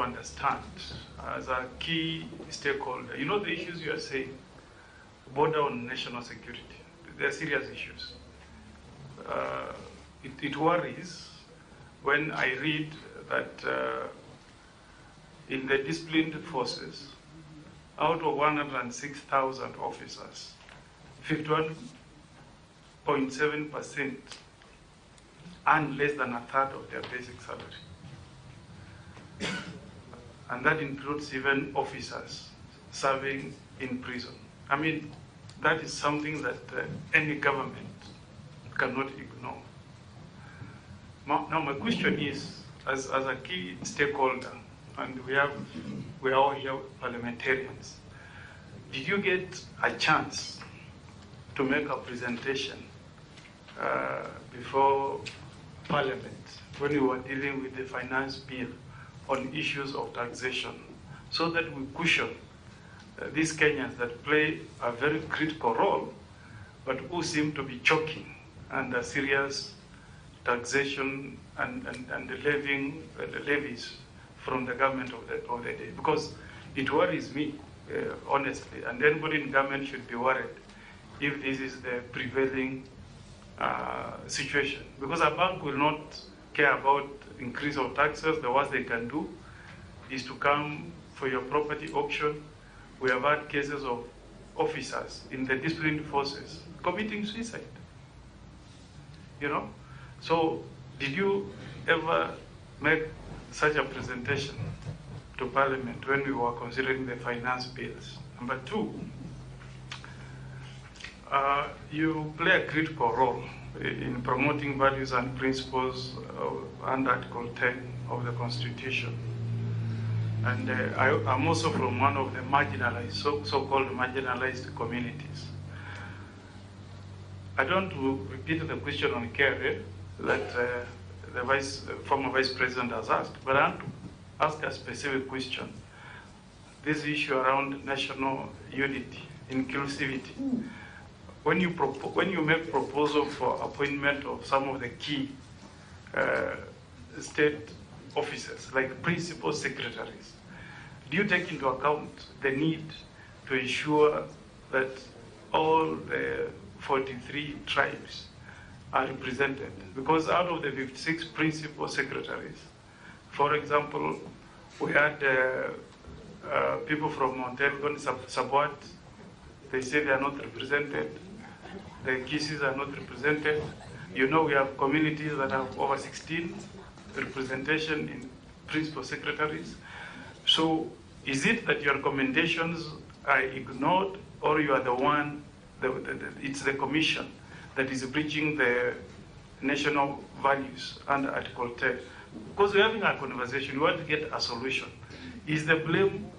understand as a key stakeholder, you know the issues you are saying border on national security. They are serious issues. It worries when I read that in the disciplined forces, out of 106,000 officers, 51.7% earn less than a third of their basic salary. And that includes even officers serving in prison. I mean, that is something that any government cannot ignore. Now my question is, as a key stakeholder, and we are all here parliamentarians, did you get a chance to make a presentation before Parliament when we were dealing with the finance bill on issues of taxation, so that we cushion these Kenyans that play a very critical role, but who seem to be choking under serious taxation and the levies from the government of the day? Because it worries me, honestly, and anybody in government should be worried if this is the prevailing situation. Because a bank will not care about increase of taxes. The worst they can do is to come for your property auction. We have had cases of officers in the disciplined forces committing suicide. You know? So did you ever make such a presentation to Parliament when we were considering the finance bills? Number two, you play a critical role in promoting values and principles under Article 10 of the Constitution. And I'm also from one of the marginalized, so-called marginalized communities. I don't want to repeat the question on KRA that the former Vice President has asked, but I want to ask a specific question. This issue around national unity, inclusivity. When you make proposal for appointment of some of the key state officers, like principal secretaries, do you take into account the need to ensure that all the 43 tribes are represented? Because out of the 56 principal secretaries, for example, we had people from Mount Elgon, Sabot, they say they are not represented. The Kisii are not represented. You know, we have communities that have over 16 representation in principal secretaries. So is it that your recommendations are ignored, or you are the one, it's the commission that is breaching the national values under Article 10? Because we're having a conversation, we want to get a solution. Is the blame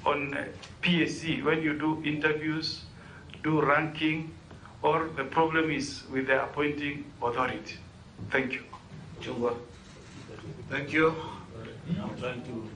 on PSC when you do interviews, do ranking, or the problem is with the appointing authority? Thank you. Thank you. I'm trying to